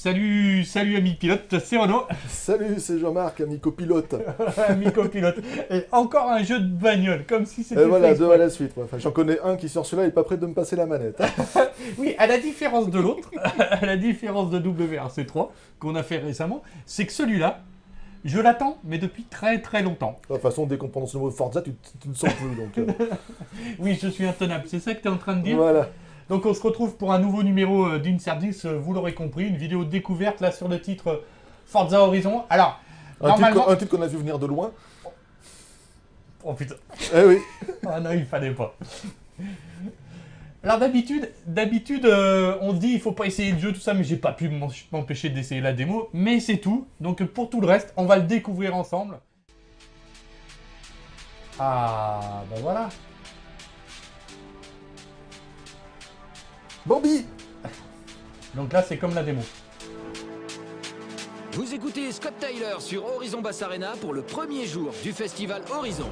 Salut, salut ami pilote, c'est Renaud. Salut, c'est Jean-Marc, ami copilote. Ami copilote. Et encore un jeu de bagnole, comme si c'était Et voilà, fait deux exprès. à la suite. Enfin, j'en connais un qui sort celui-là, il est pas prêt de me passer la manette. Oui, à la différence de l'autre, à la différence de WRC3 qu'on a fait récemment, c'est que celui-là, je l'attends, mais depuis très très longtemps. De toute façon, dès qu'on prononce le mot Forza, tu ne sens plus. Donc, Oui, je suis intenable, c'est ça que tu es en train de dire. voilà. Donc on se retrouve pour un nouveau numéro d'Insert 10, vous l'aurez compris, une vidéo de découverte là sur le titre Forza Horizon. Alors, normalement... Un titre qu'on a vu venir de loin. Oh putain, Eh oui. ah non, il fallait pas. Alors d'habitude, on se dit il faut pas essayer le jeu, tout ça, mais j'ai pas pu m'empêcher d'essayer la démo, mais c'est tout. Donc pour tout le reste, on va le découvrir ensemble. Ah, ben voilà. Bambi. Donc là, c'est comme la démo. Vous écoutez Scott Tyler sur Horizon Bass Arena pour le premier jour du festival Horizon.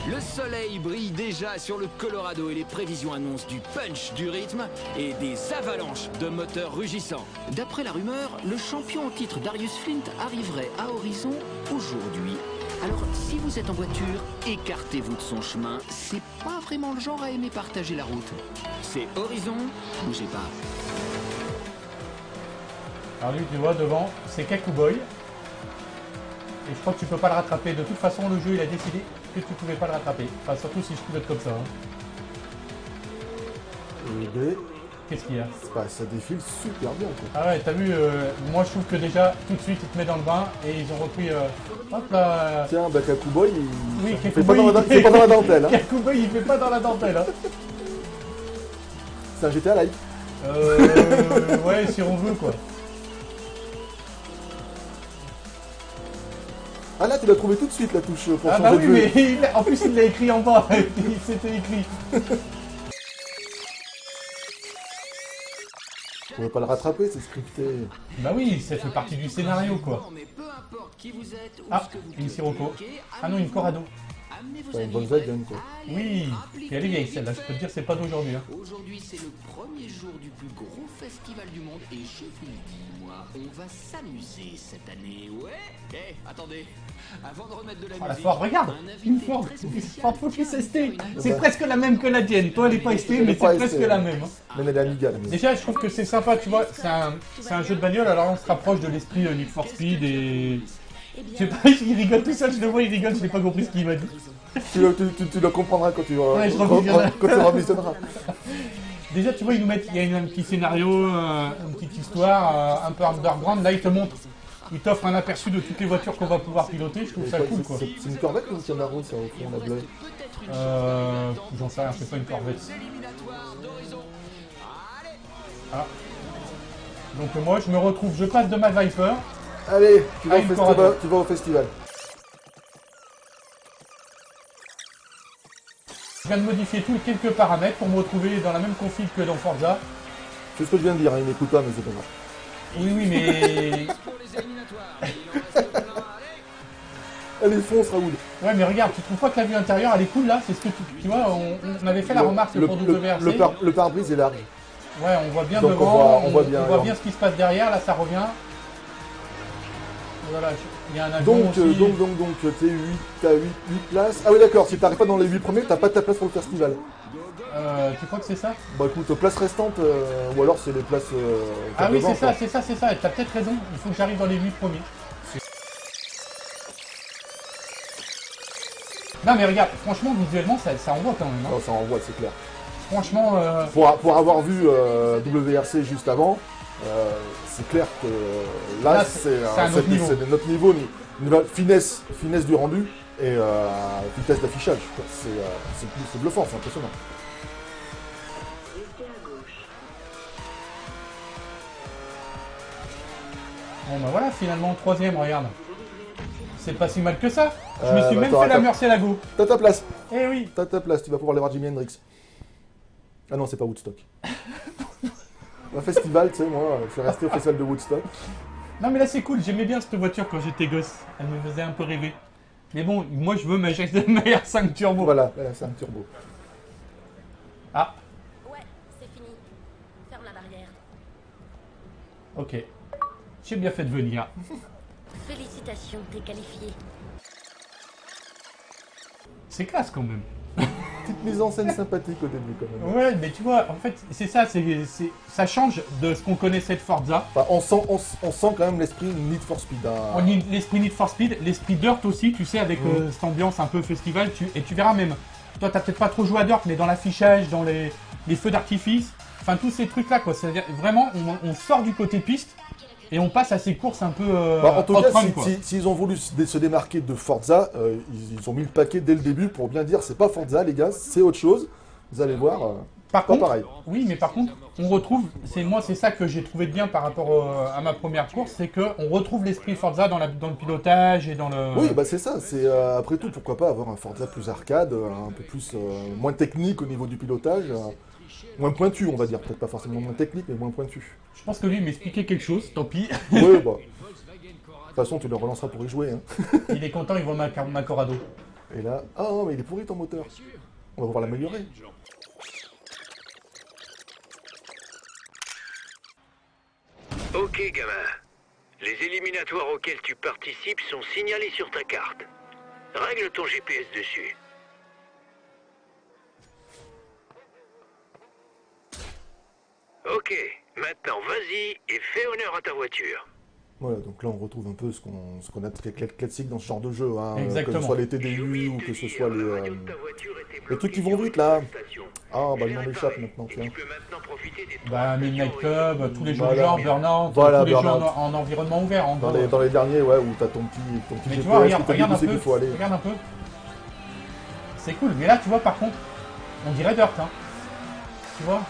Le soleil brille déjà sur le Colorado et les prévisions annoncent du punch, du rythme et des avalanches de moteurs rugissants. D'après la rumeur, le champion en titre Darius Flint arriverait à Horizon aujourd'hui. Alors, si vous êtes en voiture, écartez-vous de son chemin. C'est pas vraiment le genre à aimer partager la route. C'est Horizon, bougez pas. Alors lui, tu vois, devant, c'est Kakuboy. Et je crois que tu peux pas le rattraper. De toute façon, le jeu, il a décidé que tu pouvais pas le rattraper. Enfin, surtout si je pilote comme ça. Hein. Et B. Qu'est-ce qu'il y a? Ça défile super bien. Quoi. Ah ouais, t'as vu, moi je trouve que déjà, tout de suite, il te met dans le bain et ils ont repris... hop là. Tiens, bah Kakuboy, Oui, il fait pas dans la dentelle. Hein. Kakuboy, il fait pas dans la dentelle. Hein. C'est un GTA Live. Ouais, si on veut, quoi. Ah là, tu l'as trouvé tout de suite la touche pour Ah changer bah de oui, jeu. mais en plus, il l'a écrit en bas. C'était écrit. On va pas le rattraper, c'est scripté. Bah oui, ça fait partie du scénario, quoi. Mais peu importe qui vous êtes ou Ah, ce que vous une Sirocco. pratiquez, Ah non, une Corrado. amenez vos Pas une amis, Volkswagen, quoi. Oui, puis elle est vieille, celle-là. Je peux te dire, c'est pas d'aujourd'hui. Hein. Aujourd'hui, c'est le premier jour du plus gros festival du monde et je vous le dis, moi, on va s'amuser cette année, ouais. Eh, attendez, avant de remettre de la Oh, la musique, Ford, regarde, un invité une Ford, très spécial Ford Focus vient ST. faire une C'est bah. presque la même que la tienne. Toi, elle est pas ST, Elle est mais pas c'est presque ST, la ouais. même. Hein. Mais elle est Amiga, la musique. Déjà, je trouve que c'est sympa, tu vois. C'est un jeu de bagnole, alors on se rapproche de l'esprit Need for Speed et... Je sais pas, il rigole tout seul, je le vois, il rigole, je n'ai pas compris ce qu'il m'a dit. Tu le comprendras quand tu Ouais, je revisionnerai. quand tu revisionneras. Déjà, tu vois, ils nous mettent, il y a un petit scénario, une petite histoire, un peu underground. Là, ils te montrent, ils t'offrent un aperçu de toutes les voitures qu'on va pouvoir piloter. Je trouve ça cool, quoi. C'est une Corvette ou une Camaro, ça, au fond, la bleue? J'en sais rien, c'est pas une Corvette. Ah. Donc moi, je me retrouve, je passe de ma Viper. Allez, Ah, une Corrado. tu vas au festival. Je viens de modifier quelques paramètres pour me retrouver dans la même config que dans Forza. C'est ce que je viens de dire, hein, il m'écoute pas, mais c'est pas grave. Oui, oui, mais... pour les éliminatoires. Il en reste plein, allez. Allez, fonce, Raoul. Ouais, mais regarde, tu trouves pas que la vue intérieure, elle est cool, là? C'est ce que tu vois, on avait fait la remarque pour WRC. Le pare-brise est large. Ouais, on voit bien Donc, devant, on voit bien, on voit alors. bien ce qui se passe derrière, là, ça revient. Voilà, il y a un avion Donc, aussi. t'as 8 places. Ah oui, d'accord, si t'arrives pas dans les 8 premiers, t'as pas ta place pour le festival. Tu crois que c'est ça? Bah écoute, places restantes, ou alors c'est les places. Ah oui, devant, c'est quoi. ça, t'as peut-être raison, il faut que j'arrive dans les 8 premiers. Non mais regarde, franchement, visuellement, ça envoie quand même. Hein. Non, ça envoie, c'est clair. Franchement, Pour avoir vu WRC juste avant, c'est clair que là, c'est un autre niveau. C'est notre niveau, finesse du rendu et vitesse d'affichage. C'est bluffant, c'est impressionnant. bon bah voilà, finalement, troisième, regarde. C'est pas si mal que ça. Je me suis bah, même t'auras fait la ta- Murcielago. T'as ta place, Eh oui. tu vas pouvoir aller voir Jimi Hendrix. Ah non, c'est pas Woodstock. Un festival, tu sais, moi, je suis resté au festival de Woodstock. Non mais là c'est cool, j'aimais bien cette voiture quand j'étais gosse. Elle me faisait un peu rêver. Mais bon, moi je veux ma GSM R5 Turbo. Voilà, c'est un turbo. ferme la barrière. Ok. J'ai bien fait de venir. Félicitations, t'es qualifié. C'est classe quand même. Petite mise en scène sympathique au début quand même. Ouais, mais tu vois, en fait, c'est ça, ça change de ce qu'on connaissait de Forza. Enfin, on sent quand même l'esprit Need for Speed. Hein. L'esprit Need for Speed, l'esprit Dirt aussi, tu sais, avec cette ambiance un peu festival. Et tu verras même, toi, t'as peut-être pas trop joué à Dirt, mais dans l'affichage, dans les feux d'artifice, enfin, tous ces trucs-là, quoi. C'est-à-dire, vraiment, on sort du côté piste et on passe à ces courses un peu En tout cas, run, quoi. s'ils ont voulu se démarquer de Forza, ils ont mis le paquet dès le début pour bien dire c'est pas Forza, les gars, c'est autre chose. Vous allez voir. Par pas contre, pareil. oui, mais par contre, on retrouve, c'est ça que j'ai trouvé de bien par rapport à ma première course, c'est qu'on retrouve l'esprit Forza dans le pilotage et dans le... Oui, bah c'est ça. C'est après tout, pourquoi pas avoir un Forza plus arcade, un peu plus moins technique au niveau du pilotage, moins pointu, on va dire. Peut-être pas forcément moins technique, mais moins pointu. Je pense que lui m'expliquait quelque chose, tant pis. Oui, bah. De toute façon, tu le relanceras pour y jouer. Hein. Il est content, il voit ma Corrado. Et là, ah mais il est pourri ton moteur. On va pouvoir l'améliorer. Ok, gamin. Les éliminatoires auxquels tu participes sont signalés sur ta carte. Règle ton GPS dessus. Ok, maintenant vas-y et fais honneur à ta voiture. Voilà, donc là on retrouve un peu ce qu'on a de classique dans ce genre de jeu, hein, que Exactement. ce soit les TDU ou que ce soit les trucs qui vont vite là. Ah bah le nom m'échappe maintenant, tiens. Bah, Midnight Club, tous les jeux Voilà. du genre, Burnout, Voilà, tous les jeux Burnout. en environnement ouvert, en gros. Dans les derniers, ouais, où t'as ton petit Mais tu GPS vois, regarde, qui te dit regarde où un c'est peu, qu'il faut aller. regarde un peu. C'est cool, mais là tu vois par contre, on dirait Dirt, hein. Tu vois.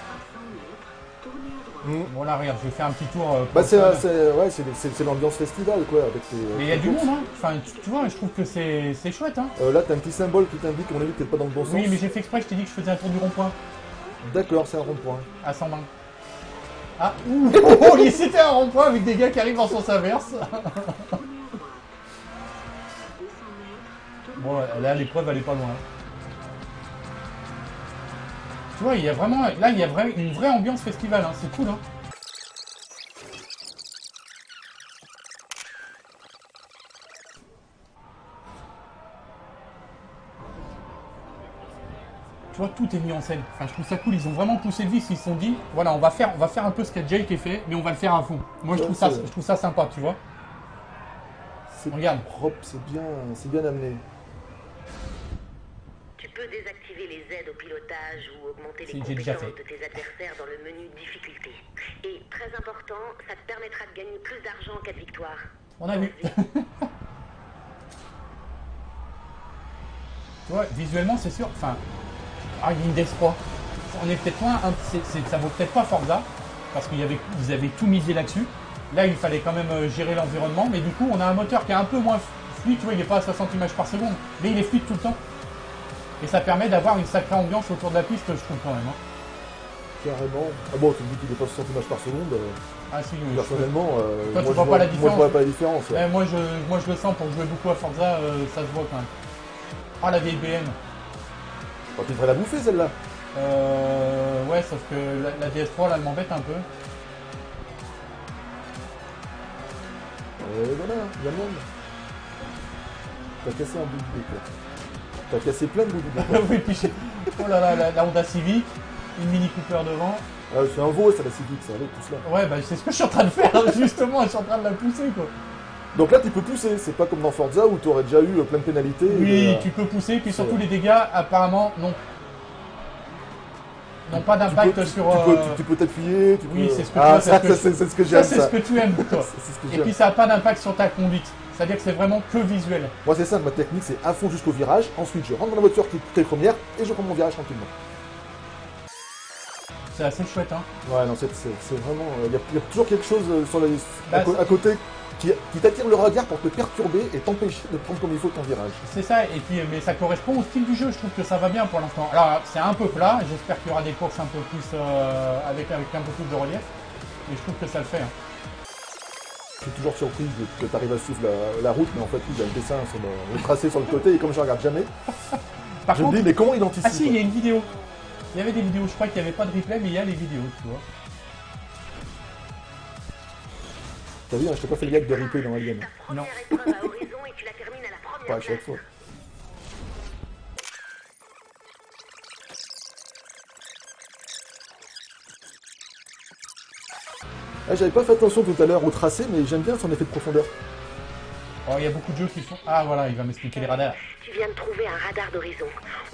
Bon là regarde, je vais faire un petit tour. Pour Bah le c'est fun. c'est l'ambiance festival quoi, avec les... Mais il y a du monde, hein. Enfin, tu vois, je trouve que c'est chouette, hein. Là t'as un petit symbole qui t'indique qu'on est peut-être pas dans le bon sens. Oui, mais j'ai fait exprès, je t'ai dit que je faisais un tour du rond-point D'accord, c'est un rond-point. à 120. Ah, ouh, oh, c'était un rond-point avec des gars qui arrivent en sens inverse. Bon, là, l'épreuve, elle est pas loin. Tu vois, il y a vraiment... Là, il y a une vraie ambiance festival, hein. C'est cool, hein. Tu vois, tout est mis en scène. Enfin, je trouve ça cool. Ils ont vraiment poussé le vice. Ils se sont dit, voilà, on va faire un peu ce qu'a Jake fait, mais on va le faire à fond. Moi, je trouve ça sympa, tu vois. C'est Regarde. propre, c'est bien amené. Tu peux désactiver les aides au pilotage ou augmenter les Si, j'ai déjà compétences fait. de tes adversaires dans le menu difficulté. Et très important, ça te permettra de gagner plus d'argent en cas de victoire. On a vu. Tu vois, visuellement, c'est sûr. Enfin, il y a une Death 3. On est peut-être loin. Ça vaut peut-être pas Forza parce qu'ils avaient tout misé là-dessus. Là, il fallait quand même gérer l'environnement, mais du coup, on a un moteur qui est un peu moins fluide. Tu vois, il n'est pas à 60 images par seconde, mais il est fluide tout le temps. Et ça permet d'avoir une sacrée ambiance autour de la piste, je trouve quand même. Hein. Carrément. Ah bon, tu me dis qu'il est pas 60 images par seconde. Ah si, oui. Personnellement, Toi, tu moi, vois pas la différence. moi je vois pas la différence. Ouais. Ouais, moi, je le sens pour jouer beaucoup à Forza, ça se voit quand même. Ah, la vieille BM. Oh, tu devrais la bouffer celle-là. Ouais, sauf que la DS3, là, elle m'embête un peu. Voilà, il y a le monde. T'as cassé un bout du décor. T'as cassé plein de bouts du décor. Oui, puis oh là là, la Honda Civic, une Mini Cooper devant. Ah, c'est un veau, ça la Civic, ça allait tout cela. Ouais, bah c'est ce que je suis en train de faire, justement, je suis en train de la pousser, quoi. Donc là, tu peux pousser, c'est pas comme dans Forza où tu aurais déjà eu plein de pénalités. Oui, et, tu peux pousser, puis surtout vrai. les dégâts, apparemment, non. N'ont pas d'impact sur... Tu peux t'appuyer, tu peux... Oui, c'est ce que ah, tu aimes. c'est ce que Ça, j'aime, c'est ça. ce que tu aimes, toi. C'est ce que Et j'aime. puis ça n'a pas d'impact sur ta conduite. C'est-à-dire que c'est vraiment que visuel. Moi, c'est ça, ma technique, c'est à fond jusqu'au virage. Ensuite, je rentre dans la voiture qui est première et je prends mon virage tranquillement. C'est assez chouette, hein. Ouais, non, c'est vraiment... Il y a toujours quelque chose sur Bah, à côté qui t'attire le regard pour te perturber et t'empêcher de prendre comme il faut ton virage. C'est ça, et puis, mais ça correspond au style du jeu, je trouve que ça va bien pour l'instant. Alors, c'est un peu plat, j'espère qu'il y aura des courses un peu plus, avec un peu plus de relief, mais je trouve que ça le fait. Hein. Je suis toujours surpris que tu arrives à suivre la route, mais en fait, oui, il y a le dessin sur le tracé sur le côté, et comme je regarde jamais, Par je contre, me dis, mais comment il anticipe ah si, il y a une vidéo. Il y avait des vidéos, je crois qu'il n'y avait pas de replay, mais il y a les vidéos, tu vois. T'as vu, hein, je t'ai pas fait le gag de ripper dans Alien. Ta première épreuve à Horizon et tu la termines à la première Pas à chaque place. fois. Ah, j'avais pas fait attention tout à l'heure au tracé, mais j'aime bien son effet de profondeur. Oh, il y a beaucoup de jeux qui font... Ah voilà, il va m'expliquer les radars. Tu viens de trouver un radar d'horizon.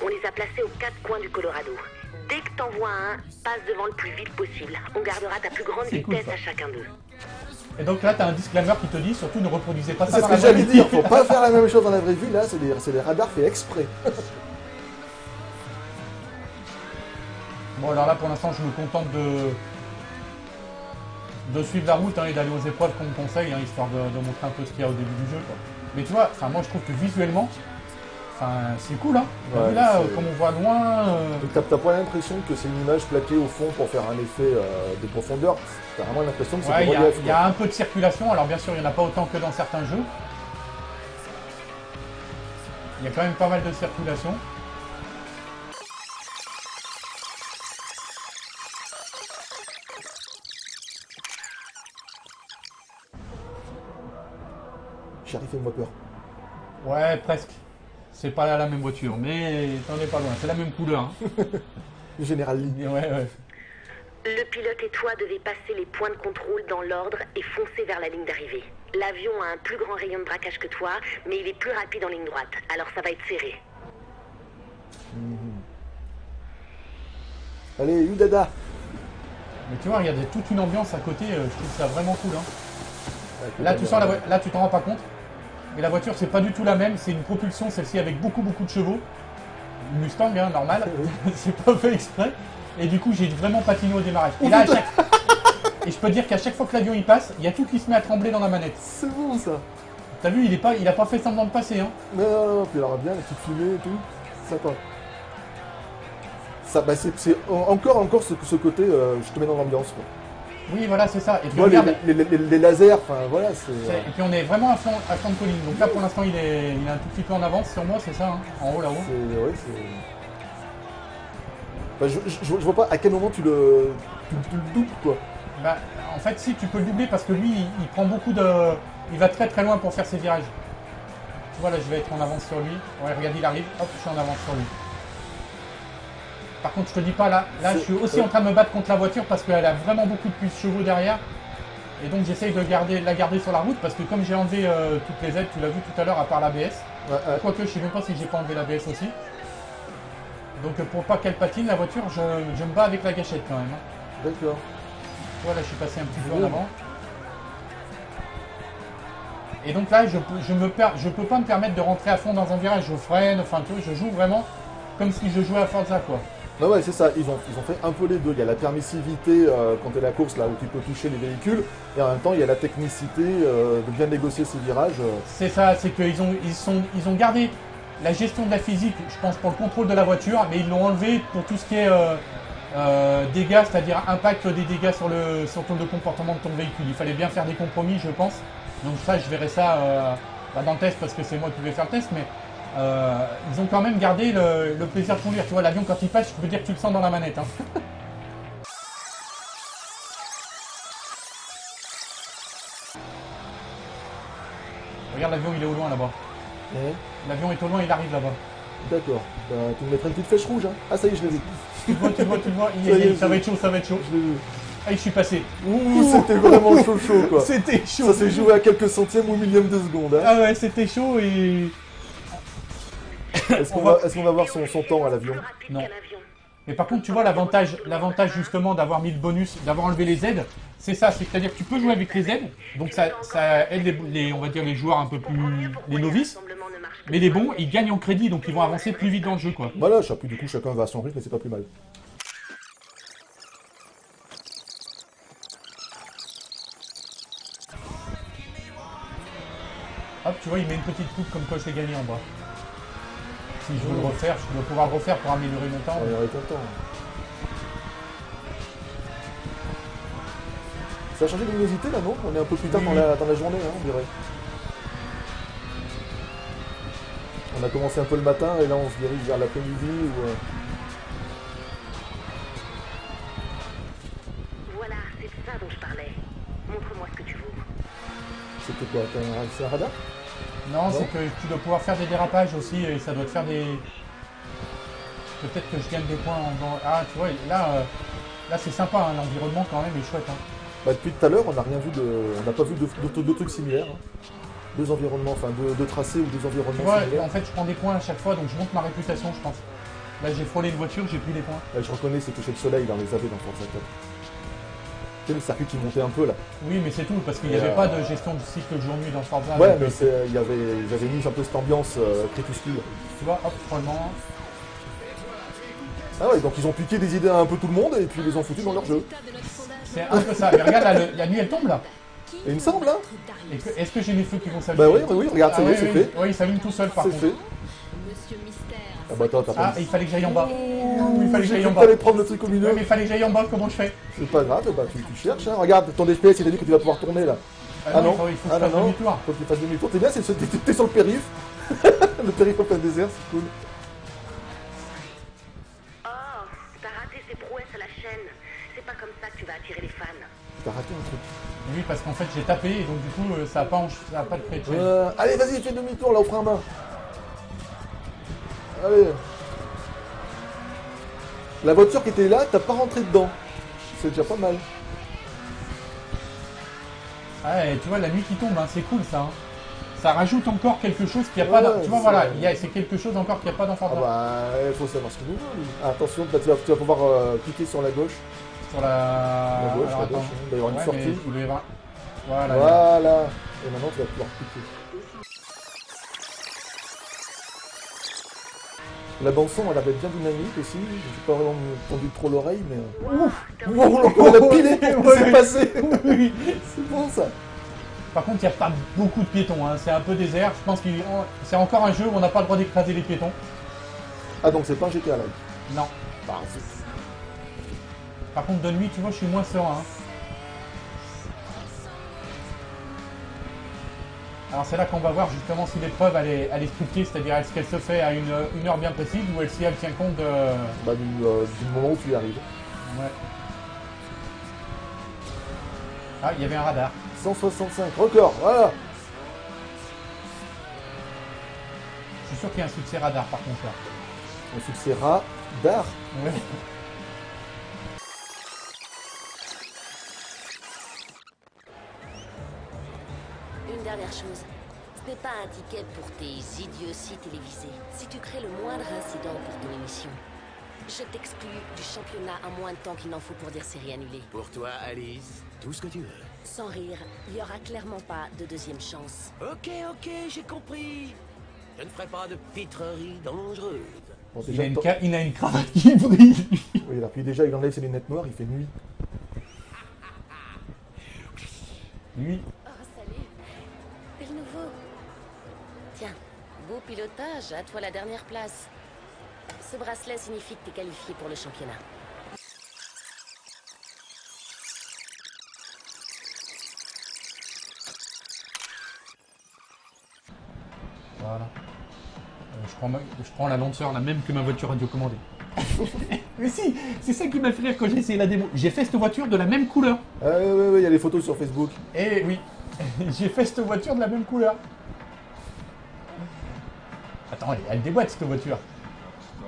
On les a placés aux 4 coins du Colorado. Dès que t'en vois un, passe devant le plus vite possible. On gardera ta plus grande C'est cool, vitesse ça. à chacun d'eux. Et donc là, t'as un disclaimer qui te dit, surtout ne reproduisez pas ça C'est dans ce la que vraie j'allais vie. dire, faut pas faire la même chose dans la vraie vie, là, c'est des radars faits exprès. Bon, alors là, pour l'instant, je me contente de suivre la route hein, et d'aller aux épreuves qu'on me conseille, hein, histoire de montrer un peu ce qu'il y a au début du jeu. Quoi. Mais tu vois, moi je trouve que visuellement, c'est cool. Hein. Ouais, Vu là, c'est- comme on voit loin, Donc t'as pas l'impression que c'est une image plaquée au fond pour faire un effet de profondeur. T'as vraiment l'impression que c'est ouais, du il relief. y a un peu de circulation. Alors bien sûr, il n'y en a pas autant que dans certains jeux. Il y a quand même pas mal de circulation. Sheriff, fais-moi peur. Ouais, presque. C'est pas la même voiture, mais t'en es pas loin. C'est la même couleur. Hein. Général Lee. Et ouais, ouais. Le pilote et toi devez passer les points de contrôle dans l'ordre et foncer vers la ligne d'arrivée. L'avion a un plus grand rayon de braquage que toi, mais il est plus rapide en ligne droite, alors ça va être serré. Allez, Udada. Mais tu vois, regardez, toute une ambiance à côté, je trouve ça vraiment cool. Hein. Ouais, Là, tu sens là, tu t'en rends pas compte. Mais la voiture, c'est pas du tout la même. C'est une propulsion, celle-ci, avec beaucoup de chevaux. Une Mustang, hein, normal. C'est pas fait exprès. Et du coup, j'ai vraiment patiné au démarrage. Et là, et je peux dire qu'à chaque fois que l'avion il passe, il y a tout qui se met à trembler dans la manette. C'est bon ça. T'as vu, il a pas fait semblant de passer. Hein. Non, puis alors bien, la petite fumée et tout. Sympa. Ça, bah, c'est encore ce côté, je te mets dans l'ambiance. Quoi. Oui, voilà, c'est ça. Et Tu puis, vois, regarde, les lasers, enfin voilà, c'est... et puis on est vraiment à flanc de colline. Donc là, pour l'instant, il est un tout petit peu en avance sur moi, c'est ça, hein, en haut là-haut. Ouais, c'est... Bah, je vois pas à quel moment tu le doubles, quoi. Bah, en fait, si, tu peux le doubler parce que lui, il prend beaucoup de... Il va très loin pour faire ses virages. Tu vois, là, je vais être en avance sur lui. Ouais, regarde, il arrive. Hop, je suis en avance sur lui. Par contre, je te dis pas, là je suis aussi en train de me battre contre la voiture parce qu'elle a vraiment beaucoup de puces chevaux derrière. Et donc, j'essaye de la garder sur la route parce que comme j'ai enlevé toutes les aides, tu l'as vu tout à l'heure, à part l'ABS. Ouais. Quoique, je sais même pas si j'ai pas enlevé l'ABS aussi. Donc, pour pas qu'elle patine, la voiture, je me bats avec la gâchette quand même. Hein. D'accord. Tu vois, là, je suis passé un petit peu en avant. Et donc là, je peux pas me permettre de rentrer à fond dans un virage. Je freine, enfin, tu vois, je joue vraiment comme si je jouais à Forza, quoi. Bah ouais, c'est ça, ils ont fait un peu les deux. Il y a la permissivité quand tu es la course, là où tu peux toucher les véhicules, et en même temps, il y a la technicité de bien négocier ces virages. C'est ça, c'est qu'ils ont gardé la gestion de la physique, je pense, pour le contrôle de la voiture, mais ils l'ont enlevé pour tout ce qui est dégâts, c'est-à-dire impact des dégâts sur le comportement de ton véhicule. Il fallait bien faire des compromis, je pense. Donc ça, je verrai ça dans le test parce que c'est moi qui vais faire le test, mais ils ont quand même gardé le plaisir de conduire. Tu vois, l'avion quand il passe, je peux dire que tu le sens dans la manette. Hein. Regarde, l'avion il est au loin là-bas. Ouais. L'avion est au loin, il arrive là-bas. D'accord. Bah, tu me mettrais une petite flèche rouge, hein. Ah ça y est, je l'ai vu. Tu le vois, tu le vois. Ça y est, Ça va être chaud, ça va être chaud. Je l'ai vu. Ah, je suis passé. Ouh, c'était vraiment chaud, quoi. C'était chaud. Ça s'est joué à quelques centièmes ou millième de seconde. Hein. Ah ouais, c'était chaud et... Est-ce qu'on va voir son temps à l'avion? Plus rapide Non. qu'un avion. Mais par contre, tu vois, l'avantage justement d'avoir mis le bonus, d'avoir enlevé les aides, c'est ça, c'est-à-dire que tu peux jouer avec les aides, donc ça aide on va dire les joueurs un peu plus, les novices, mais les bons, ils gagnent en crédit, donc ils vont avancer plus vite dans le jeu, quoi. Voilà, du coup, chacun va à son rythme, mais c'est pas plus mal. Hop, tu vois, il met une petite coupe comme quoi je l'ai gagné en bas. Si je veux le refaire, je dois pouvoir le refaire pour améliorer mon temps. On aurait content. Ça a changé de luminosité là, non? On est un peu plus tard Oui. dans la journée, hein, on dirait. On a commencé un peu le matin et là on se dirige vers l'après-midi ou... Voilà, c'est de ça dont je parlais. Montre-moi ce que tu vaux. C'était quoi? C'est un radar? Non, Non. c'est que tu dois pouvoir faire des dérapages aussi et ça doit te faire des... Peut-être que je gagne des points en... Ah, tu vois, là c'est sympa, hein, l'environnement quand même est chouette. Hein. Bah, depuis tout à l'heure, on n'a rien vu on n'a pas vu de trucs similaires. Hein. Deux environnements, enfin deux tracés ou deux Tu environnements vois, similaires. en fait, je prends des points à chaque fois, donc je monte ma réputation, je pense. Là, j'ai frôlé une voiture, j'ai pris des points. Je reconnais ces touchés de soleil dans les AV dans Forza 4. Tu sais, le circuit qui montait un peu là. Oui, mais c'est tout, parce qu'il n'y Et avait pas de gestion du cycle jour-nuit dans Forza. Ouais, donc, mais ils avaient mis un peu cette ambiance crépuscule. tu vois, hop, frôlement. Ah ouais, donc ils ont piqué des idées à un peu tout le monde et puis ils les ont foutus dans leur jeu. C'est un peu ça. Mais regarde, là, la nuit, elle tombe là. Et il me semble, hein. Est-ce que j'ai mes feux qui vont s'allumer? Bah oui, regarde, ça y est, c'est fait. Oui, il s'allume tout seul par C'est contre. fait. Ah bah attends, t'as Ah, pas... il fallait que j'aille en bas. Il fallait que J'ai j'aille cru en que bas. t'allais prendre le truc au milieu. Ouais, mais il fallait que j'aille en bas, comment je fais? C'est pas grave, bah tu cherches, hein. Regarde, ton DPS il a dit que tu vas pouvoir tourner là. Ah non, il faut que je fasse demi-tour. Faut que tu fasses demi-tour. T'es bien, t'es sur le périph'. Le périph' en plein désert, c'est cool. Oh, t'as raté ses prouesses à la chaîne. C'est pas comme ça que tu vas attirer les fans. T'as raté un truc. Oui, parce qu'en fait, j'ai tapé et donc du coup, ça a pas de pré Allez, vas-y, fais demi-tour là au frein à main. Allez. La voiture qui était là, t'as pas rentré dedans. C'est déjà pas mal. Ah, et tu vois, la nuit qui tombe, hein, c'est cool ça. Hein. Ça rajoute encore quelque chose qu'il n'y a Ouais, pas dans... Tu vois, c'est- voilà, c'est quelque chose encore qu'il n'y a pas dans Ah Forza. bah, il faut savoir ce qu'il nous veut, lui. Ah, attention, bah, tu vas pouvoir cliquer sur la gauche. Sur la... La gauche, Alors, la attends. gauche, il va y avoir une Ouais, sortie. mais il doit y avoir- Voilà. Voilà. Et maintenant, tu vas pouvoir cliquer. La bande-son, elle avait bien dynamique aussi. J'ai pas vraiment tendu trop l'oreille, mais... Ouf, on a pilé pour ce qui s'est passé. Oui. C'est bon, ça. Par contre, il n'y a pas beaucoup de piétons. Hein. C'est un peu désert. Je pense que c'est encore un jeu où on n'a pas le droit d'écraser les piétons. Ah, donc c'est pas un GTA Live. Non. Bah, c'est- Par contre, de nuit, tu vois, je suis moins serein. Hein. Alors c'est là qu'on va voir justement si l'épreuve elle est scriptée, c'est-à-dire est-ce qu'elle se fait à une heure bien précise ou si elle tient compte de... bah, du moment où tu y arrives. Ouais. Ah, il y avait un radar. 165, record, voilà. Je suis sûr qu'il y a un succès radar par contre là. Un succès radar. Ouais. Une dernière chose. Ce n'est pas un ticket pour tes idioties télévisées. Si tu crées le moindre incident pour ton émission, je t'exclus du championnat en moins de temps qu'il n'en faut pour dire série annulée. Pour toi, Alice, tout ce que tu veux. Sans rire, il n'y aura clairement pas de deuxième chance. Ok, j'ai compris. Je ne ferai pas de pitrerie dangereuse. Bon, Il déjà, a une cravate qui brille. oui, là, puis déjà, il enlève ses lunettes noires, il fait nuit. Lui, Oh, salut. C'est le nouveau. Tiens, beau pilotage, à toi la dernière place. Ce bracelet signifie que t'es qualifié pour le championnat. voilà. Je prends la lanceur, la même que ma voiture radiocommandée. Mais si, c'est ça qui m'a fait rire quand j'ai essayé la démo. J'ai fait cette voiture de la même couleur. Ah, ouais, il y a les photos sur Facebook. Et oui, j'ai fait cette voiture de la même couleur. Attends, elle déboîte cette voiture.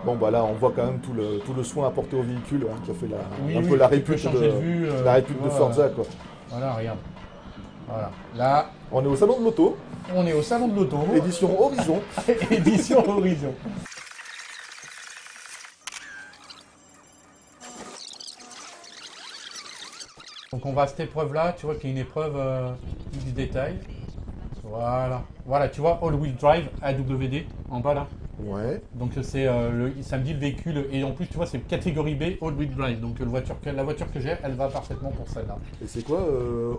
Bon, bah là, on voit quand même tout le soin apporté au véhicule, hein, qui a fait Oui, un oui, peu la tu peux répute changer de vue, la répute tu de vois, Forza, quoi. Voilà, regarde. Voilà. Là, On est au salon de l'auto, on est au salon de l'auto. édition Horizon. Édition Horizon. Donc on va à cette épreuve-là, tu vois qu'il y a une épreuve du détail. Voilà. Voilà, tu vois, All-Wheel Drive, AWD, en bas là. Ouais. Donc c'est ça me dit le véhicule, et en plus tu vois c'est catégorie B, All-Wheel Drive. Donc la voiture que j'ai, elle va parfaitement pour celle-là. Et c'est quoi,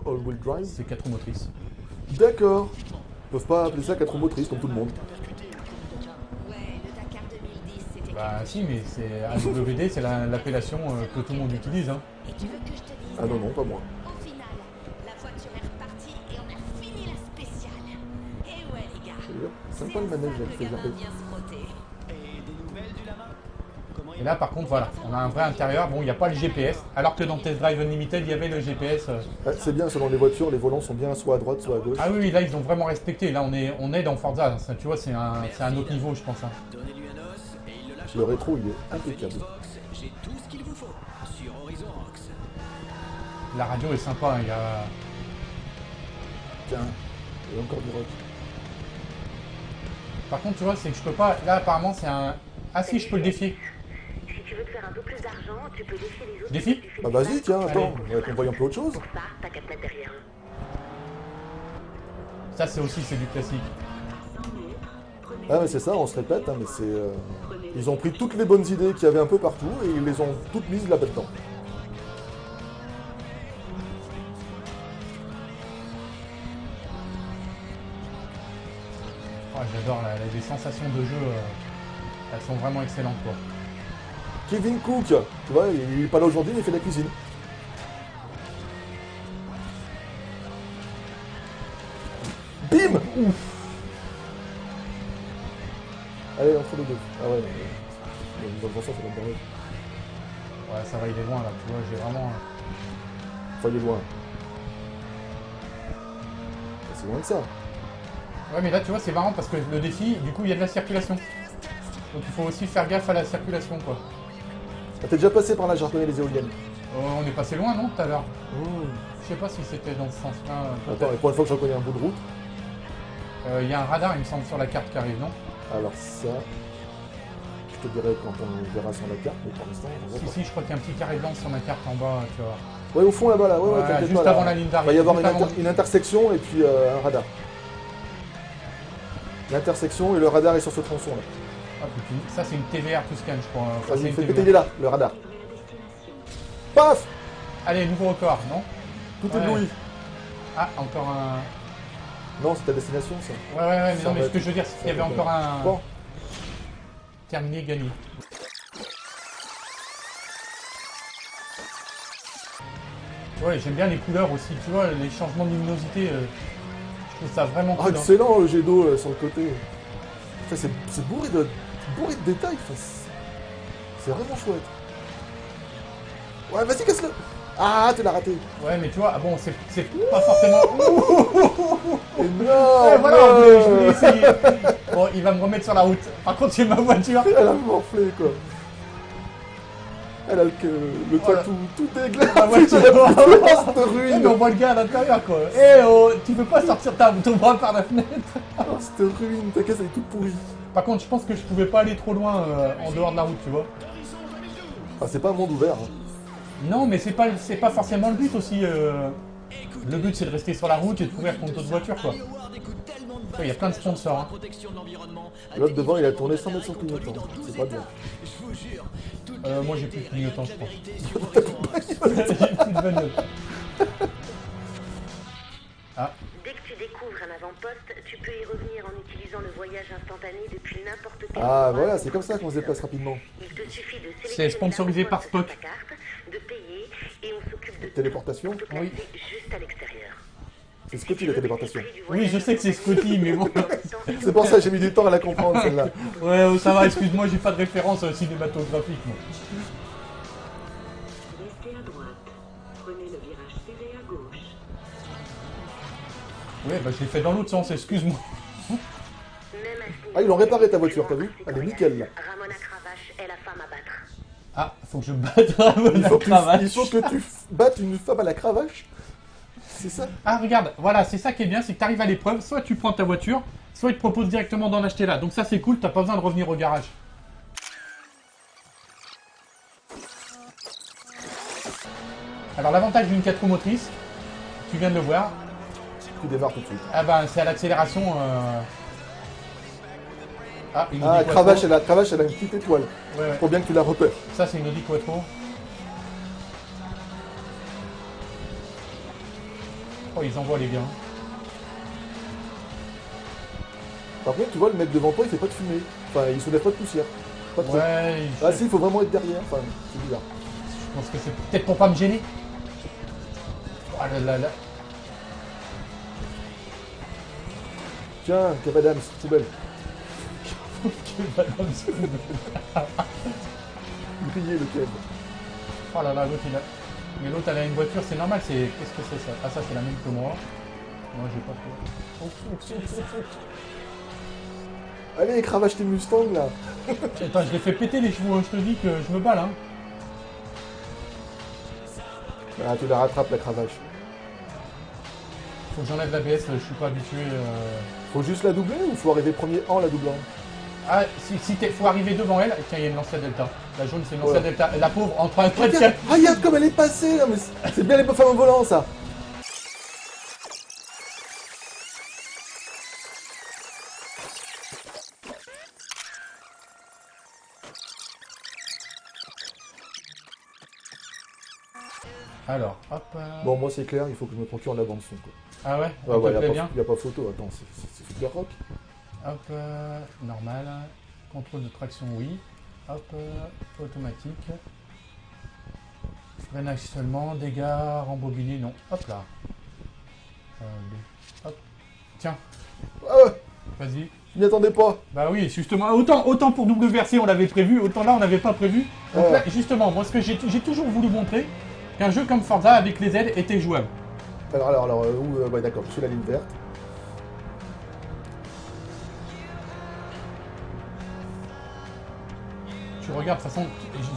all-wheel drive? C'est 4 roues motrices. D'accord. Ils peuvent pas appeler ça 4 roues motrices, comme tout le monde. Bah si, mais c'est AWD, c'est l'appellation que tout le monde utilise. Hein. Et tu veux que je te dise Ah non, pas moi. Au final, la voiture est repartie et on a fini la spéciale. Et ouais les gars, Sympa le manège, là, qui fait le gamin zapper. vient se frotter. Et des nouvelles du lama? Comment Et là, par contre, voilà, on a un vrai intérieur. Bon, il n'y a pas le GPS, alors que dans Test Drive Unlimited, il y avait le GPS. Ouais, c'est bien, selon les voitures, les volants sont bien soit à droite, soit à gauche. Ah oui, oui, là, ils ont vraiment respecté. Là, on est dans Forza. Ça, tu vois, c'est un autre niveau, je pense. Hein. Donnez-lui un os et il le lâche. Le rétro, il est impeccable. J'ai tout ce qu'il vous faut sur Horizon Rocks. La radio est sympa. Hein, il y a... Tiens, il y a encore du rock. Par contre, tu vois, c'est que je peux pas... Là, apparemment, c'est un... Ah si, je peux le défier. Si tu veux te faire un peu plus d'argent, tu peux défier les autres. Défi Tu fais Bah des vas-y, balles tiens, pour attends, faire on va qu'on voie un peu autre chose. Pour ça, t'as qu'à te mettre derrière eux. Ça, c'est aussi, c'est du classique. Ah mais c'est ça, on se répète, hein, mais c'est... Ils ont pris toutes les bonnes idées qu'il y avait un peu partout et ils les ont toutes mises là-dedans. Oh, j'adore les sensations de jeu. Elles sont vraiment excellentes, quoi. Kevin Cook, tu vois, il est pas là aujourd'hui, mais il fait de la cuisine. Bim. Ouf. Allez, entre les deux. Ah ouais, non, dans le bon sens, c'est pas pareil. Ouais, ça va, il est loin, là. Tu vois, j'ai vraiment... Faut aller loin. C'est loin de ça. Ouais, mais là, tu vois, c'est marrant parce que le défi, du coup, il y a de la circulation. Donc, il faut aussi faire gaffe à la circulation, quoi. Ah, t'es déjà passé par là, j'ai reconnu les éoliennes. On est passé loin, non, tout à l'heure? Mmh. Je sais pas si c'était dans ce sens-là. Attends, et pour une fois que je reconnais un bout de route, Il y a un radar, il me semble, sur la carte qui arrive, non? alors ça, je te dirai quand on verra sur la carte, mais pour l'instant, on voit Si, pas. si, je crois qu'il y a un petit carré blanc sur ma carte en bas, tu vois. Ouais, au fond là-bas, là, ouais, Ouais, t'inquiète juste pas, avant là. la ligne Il va y d'arrivée. avoir Juste avant- une intersection et puis un radar. L'intersection et le radar est sur ce tronçon là. Ah, putain, ça, c'est une TVR tout scan, je crois. Enfin, Ah, c'est il une fait TVR. péter, il est là, le radar. Paf. Allez, nouveau record, non? Tout Ouais. ébloui. Ah, encore un... Non, c'est ta destination ça. Ouais, ouais, ouais, mais Ça non, mais va ce que je veux dire, c'est qu'il y avait ça va encore un... Bon, Terminé, gagné. Ouais, j'aime bien les couleurs aussi, tu vois, les changements de luminosité, je trouve ça vraiment ah, cool. Hein. excellent le jet d'eau sur le côté. Enfin, c'est bourré de détails. Enfin, c'est vraiment chouette. Ouais, vas-y, casse-le. Ah, tu l'as raté. Ouais, mais tu vois, ah bon, c'est pas forcément... Énorme. Ouais, voilà, je voulais essayer. Bon, il va me remettre sur la route. Par contre, j'ai ma voiture. Elle a morflé quoi. Elle a le toit Voilà. tout déglacé. Ma voiture. Elle a plus de cette Ouais, ruine. mais on voit le gars à l'intérieur, quoi. Eh oh, tu peux pas sortir ton bras par la fenêtre. Oh, cette ruine, ta caisse elle est toute pourrie. Par contre, je pense que je pouvais pas aller trop loin en dehors de la route, tu vois. Ah, c'est pas un monde ouvert. Hein. Non, mais c'est pas forcément le but aussi. Le but, c'est de rester sur la route et de courir contre d'autres voitures, quoi. Il y a plein de sponsors. Hein. L'autre devant, il a tourné 100 mètres sur le clignotant. C'est pas bien. Moi, j'ai plus de clignotant, je pense. J'ai plus de bagnole. Ah, Dès que tu découvres un avant-poste, tu peux y revenir en utilisant le voyage instantané depuis n'importe quel Ah, endroit. voilà, c'est comme ça qu'on se déplace rapidement. Il te suffit de C'est sélectionner sponsorisé par l'avant-poste Spock. sur ta carte, de payer, et on s'occupe de Téléportation. tout, pour te Oui. placer juste à l'extérieur. C'est Scotty la téléportation. oui, je sais que c'est Scotty, mais bon. C'est pour ça que j'ai mis du temps à la comprendre celle-là. Ouais, ça va, excuse-moi, j'ai pas de référence cinématographique, moi. Restez à droite. Prenez le virage serré à gauche. Ouais, bah je l'ai fait dans l'autre sens, excuse-moi. Ah, ils l'ont réparé ta voiture, t'as vu? Elle est nickel là. Ramona Cravache est la femme à battre. Ah, faut que je batte Ramon Il faut, Cravache. il faut que tu battes une femme à la cravache. C'est ça? Ah, regarde, voilà, c'est ça qui est bien, c'est que t'arrives à l'épreuve, soit tu prends ta voiture, soit ils te proposent directement d'en acheter là. Donc ça, c'est cool, t'as pas besoin de revenir au garage. Alors, l'avantage d'une 4 roues motrice, tu viens de le voir, Tu démarres tout de suite. ah ben, c'est à l'accélération... Ah, une Audi Ah, Quattro. cravache, elle a une petite étoile. Ouais, ouais. Faut bien que tu la repères. Ça, c'est une Audi Quattro. Oh, ils envoient les gars. Par contre, tu vois, le mec devant toi, il fait pas de fumée. Enfin, il soulève pas de poussière. Pas trop. Ouais, Ah si, il faut vraiment être derrière. Enfin, c'est bizarre. je pense que c'est peut-être pour pas me gêner. Oh là là là. Tiens, Kev Adams, poubelle. grillé le Kev. Oh là là, l'autre il a... Mais l'autre elle a une voiture, c'est normal, c'est... Qu'est-ce que c'est ça? Ah ça c'est la même que moi. Moi j'ai pas fait. Allez, cravache tes Mustangs là. Attends, je les fais péter les chevaux, hein. Je te dis que je me balle hein. Ah, tu la rattrapes la cravache. Faut que j'enlève l'ABS, je suis pas habitué. Faut juste la doubler ou faut arriver premier en la doublant? Ah, faut arriver devant elle. Tiens, il y a une Lancia Delta. La jaune, c'est une Lancia Ouais. Delta. La pauvre, en train de Regarde, regarde comme elle est passée là, mais c'est bien les femmes au volant ça. Alors, hop. Bon, moi c'est clair, il faut que je me procure la bande son quoi. Ah ouais, Ah elle ouais, te plaît bien. y a pas photo, attends, c'est super rock. Hop, normal. Contrôle de traction, oui. Hop, automatique. Freinage seulement. Dégâts, rembobiné, non. Hop là. Hop. Tiens, Ah ouais, vas-y. je m'y attendais pas. Bah oui, justement, autant pour WRC on l'avait prévu, autant là on n'avait pas prévu. Donc là, justement, moi ce que j'ai toujours voulu montrer, qu'un jeu comme Forza avec les aides était jouable. Alors, ouais, d'accord, je suis la ligne verte. Tu regardes, de toute façon,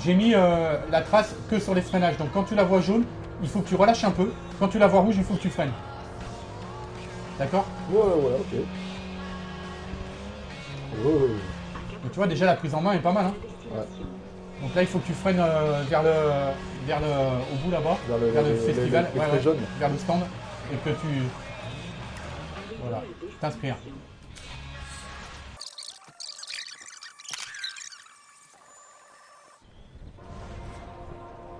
j'ai mis la trace que sur les freinages. Donc quand tu la vois jaune, il faut que tu relâches un peu. Quand tu la vois rouge, il faut que tu freines. D'accord? Ouais, ok. Ouais. Donc tu vois, déjà la prise en main est pas mal. Hein. Ouais. Donc là, il faut que tu freines au bout là-bas, Vers le festival, les traits jaunes. vers le stand, et que tu... Voilà, t'inspires.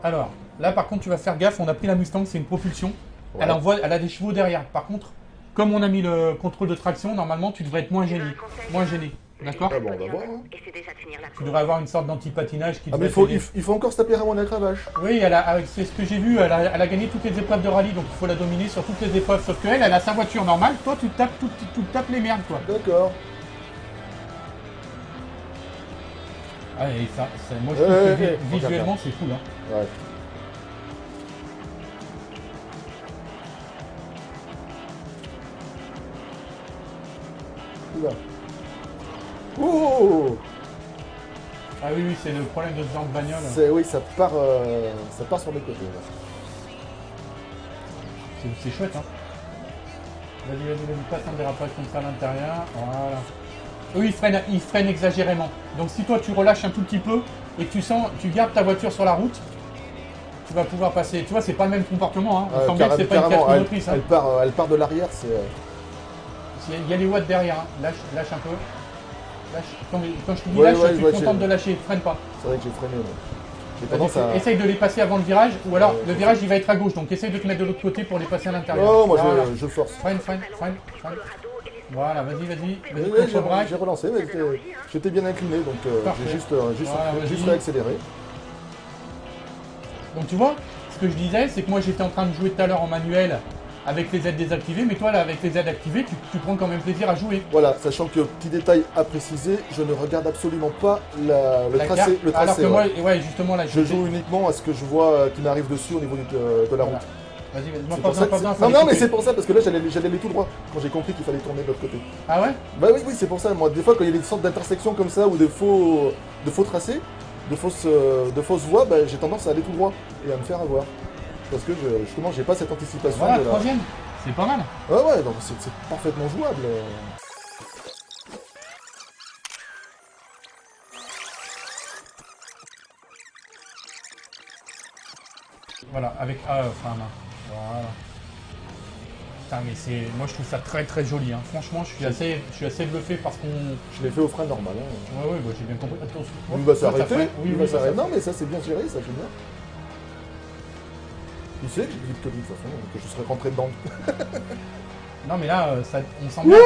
Alors, là par contre, tu vas faire gaffe, on a pris la Mustang, c'est une propulsion. Ouais. Elle a des chevaux derrière. Par contre, comme on a mis le contrôle de traction, normalement, tu devrais être moins gêné. D'accord? Ah bon, on va voir. Hein. Essaie déjà de finir la Tu course. devrais avoir une sorte d'anti-patinage qui Ah mais devrait t'aider. il faut encore se taper Ramon la cravache. Oui, c'est ce que j'ai vu, elle a gagné toutes les épreuves de rallye, donc il faut la dominer sur toutes les épreuves. Sauf qu'elle, elle a sa voiture normale, toi tu tapes les merdes quoi. D'accord. Ah, et moi je trouve que visuellement c'est cool. Hein. Ouais. Oula. Oh. Ah oui, c'est le problème de ce genre de bagnole. Oui, ça part sur les côtés. Là. C'est chouette hein. Vas-y, passe un dérapage comme ça à l'intérieur. Voilà. Eux ils freinent exagérément. Donc si toi tu relâches un tout petit peu et que tu gardes ta voiture sur la route, tu vas pouvoir passer. Tu vois, c'est pas le même comportement. Hein. On sent bien que c'est pas une 4 motrice. Hein. Elle part de l'arrière, c'est... Il y a les watts derrière. Hein. Lâche un peu. Lâche. Quand je te dis Ouais, lâche, ouais, tu ouais, te contentes de lâcher. Freine pas. C'est vrai que j'ai freiné. Ouais. J'ai Vas-y, tendance à... Essaye de les passer avant le virage, ou alors Ouais, le virage il va être à gauche, donc essaye de te mettre de l'autre côté pour les passer à l'intérieur. Non, moi Voilà. je force. Freine. Voilà, vas-y. Oui, j'ai relancé, mais j'étais bien incliné, donc j'ai juste Vas-y. réaccéléré. Donc tu vois, ce que je disais, c'est que moi j'étais en train de jouer tout à l'heure en manuel avec les aides désactivées, mais toi là avec les aides activées, tu prends quand même plaisir à jouer. Voilà, sachant que, petit détail à préciser, je ne regarde absolument pas le La tracé. carte, alors que moi, ouais, justement là, Je joue uniquement à ce que je vois qui m'arrive dessus au niveau de la route. Vas-y, moi C'est pas pour ça besoin, que- fallait Non, mais couper. c'est pour ça, parce que là j'allais aller tout droit, quand j'ai compris qu'il fallait tourner de l'autre côté. Ah ouais? Bah oui, c'est pour ça. Moi, des fois, quand il y a des sortes d'intersections comme ça, ou de faux tracés, de fausses voies, bah, j'ai tendance à aller tout droit et à me faire avoir. Parce que justement, j'ai pas cette anticipation Voilà, de la... troisième, c'est pas mal. Ouais, donc c'est parfaitement jouable. Voilà, avec enfin, voilà. Putain, mais moi je trouve ça très très joli. Hein. Franchement, je suis assez bluffé parce qu'on. Je l'ai fait au frein normal. Hein. Ouais, bah, j'ai bien compris. Attention. Il va s'arrêter. Oui, Il va ça s'arrêter. freine. Non, mais ça c'est bien géré, ça c'est bien. Tu sais que j'ai dit de toute façon, que je serais rentré dedans. Non, mais là, on sent bien.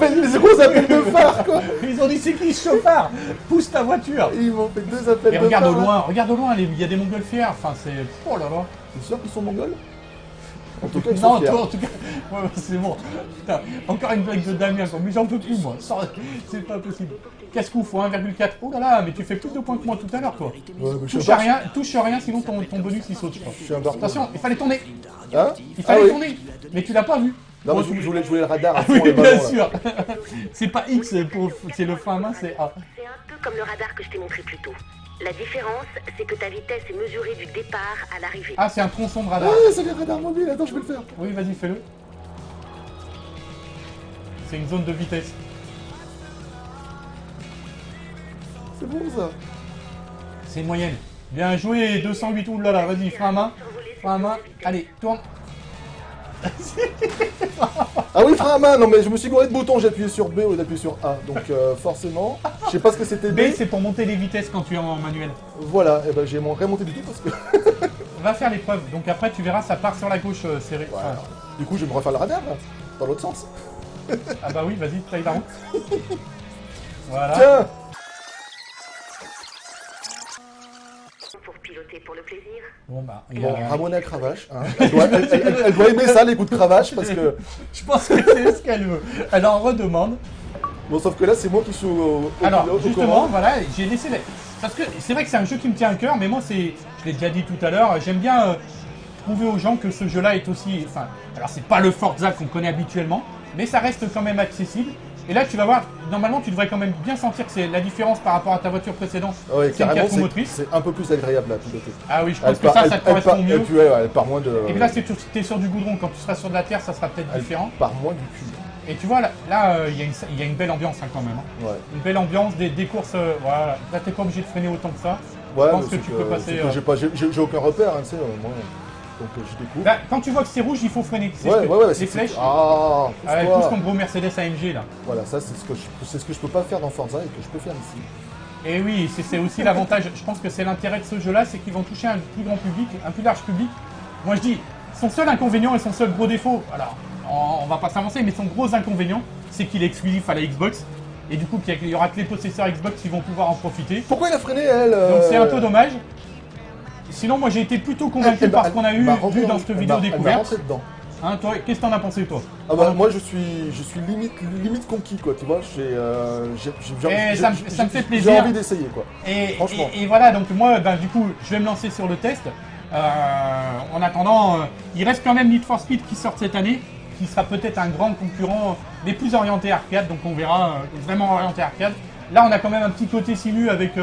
Les gros appels de phare, quoi. Ils ont dit c'est qui ce chauffard? Pousse ta voiture. Ils m'ont fait 2 appels Et de regarde phare. au loin, il y a des montgolfières. Enfin, c'est. Oh là là. C'est sûr qu'ils sont mongols? En tout cas, ils Non, sont fiers. toi, en tout cas, ouais, c'est bon. Putain, encore une blague de Damien, quoi. Mais j'en peux plus, moi. C'est pas possible. Qu'est-ce qu'on faut 1,4. Oh là là, mais tu fais plus de points que moi tout à l'heure, toi. Ouais, mais je suis Touche un à bar- rien, touche à rien, sinon ton bonus il saute, je crois. Je suis un bar- Attention, il fallait tourner. Hein? Il fallait oui. tourner. Mais tu l'as pas vu. Non, mais Bon, je voulais jouer le radar à Ah fond, oui, les bien ballons, là. sûr. C'est pas X, c'est le frein à main, c'est A. C'est un peu comme le radar que je t'ai montré plus tôt. La différence, c'est que ta vitesse est mesurée du départ à l'arrivée. Ah, c'est un tronçon de radar. Ah, c'est les radars mobiles, attends, je vais le faire. Oui, vas-y, fais-le. C'est une zone de vitesse. C'est bon ça. C'est une moyenne. Bien joué, 208, oulala, vas-y, frein à main. Frein à main. Allez, tourne. Ah oui, frein à main, non mais je me suis gouré de bouton, j'ai appuyé sur B au lieu d'appuyer sur A. Donc forcément, je sais pas ce que c'était B. B, c'est pour monter les vitesses quand tu es en manuel. Voilà, et ben j'ai remonté du tout parce que... Va faire l'épreuve. Donc après, tu verras, ça part sur la gauche serré. Ouais, Enfin, alors, du coup, je vais me refaire le radar, là, dans l'autre sens. ah bah oui, vas-y, taille la route. Voilà. Tiens. Pour piloter pour le plaisir. Bon bah, il y Bon, a- Ramona Cravache, hein. Elle doit aimer ça, les coups de cravache, parce que... je pense que c'est ce qu'elle veut. Elle en redemande. Bon, sauf que là, c'est moi qui suis au Alors, au justement, commande. voilà, j'ai laissé les... Parce que c'est vrai que c'est un jeu qui me tient à cœur, mais moi, c'est... Je l'ai déjà dit tout à l'heure, j'aime bien prouver aux gens que ce jeu-là est aussi... Enfin, alors c'est pas le Forza qu'on connaît habituellement, mais ça reste quand même accessible. Et là, tu vas voir, normalement, tu devrais quand même bien sentir que c'est la différence par rapport à ta voiture précédente. Ah ouais, c'est une carrément, 4 motrice. c'est un peu plus agréable, là, piloter. Ah oui, je pense que ça te correspond mieux. Et puis, ouais, elle part moins de... Et puis là, t'es sur du goudron, quand tu seras sur de la terre, ça sera peut-être Elle différent. part moins du cul. Et tu vois, là, il y a une belle ambiance hein, quand même. Hein. Ouais. Une belle ambiance, des courses, voilà. Là, t'es pas obligé de freiner autant que ça. Ouais, je pense mais que c'est tu peux passer... c'est que j'ai aucun repère, hein, tu sais, moi. Donc je découvre. Bah, quand tu vois que c'est rouge, il faut freiner. C'est Ouais, ce que- ouais, ouais, les c'est... flèches, Ah, avec pousse-toi. tout comme gros Mercedes AMG là. Voilà, ça c'est ce que je peux pas faire dans Forza et que je peux faire ici. Et oui, c'est aussi l'avantage. Je pense que c'est l'intérêt de ce jeu-là, c'est qu'ils vont toucher un plus grand public, un plus large public. Moi je dis, son seul inconvénient et son seul gros défaut, alors on va pas s'avancer, mais son gros inconvénient, c'est qu'il est exclusif à la Xbox. Et du coup, il y aura que les possesseurs Xbox qui vont pouvoir en profiter. Pourquoi il a freiné, elle Donc c'est un peu dommage. Sinon, moi j'ai été plutôt convaincu par ce qu'on a vu dans cette vidéo Elle m'a découverte. rentré dedans. Hein, toi, qu'est-ce que t'en as pensé toi? Ah bah moi je suis limite conquis quoi, tu vois, ça me fait j'ai plaisir. envie d'essayer quoi. Franchement. Et voilà, donc moi, ben, du coup, je vais me lancer sur le test. En attendant, il reste quand même Need for Speed qui sort cette année, qui sera peut-être un grand concurrent, mais plus orienté arcade, donc on verra, vraiment orienté arcade. Là, on a quand même un petit côté simu avec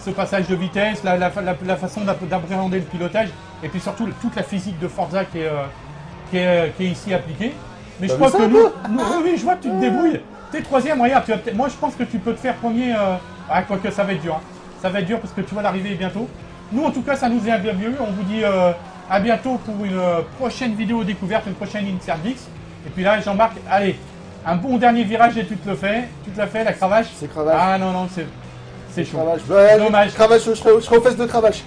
ce passage de vitesse, la façon d'appréhender le pilotage, et puis surtout toute la physique de Forza qui est ici appliquée. Mais je T'as crois vu que ça, nous, oui, je vois que tu te débrouilles. T'es troisième, regarde, moi je pense que tu peux te faire premier, quoique ça va être dur. Hein. Ça va être dur parce que tu vois l'arrivée est bientôt. Nous en tout cas, ça nous est bien vu. On vous dit à bientôt pour une prochaine vidéo découverte, une prochaine Insert X. Et puis là, Jean-Marc, allez, un bon dernier virage et tu te le fais. Tu te la fais, la cravache. C'est cravache. Ah non, c'est chaud. Cravache. Ouais, Dommage. Cravache, je serai aux fesses de cravache.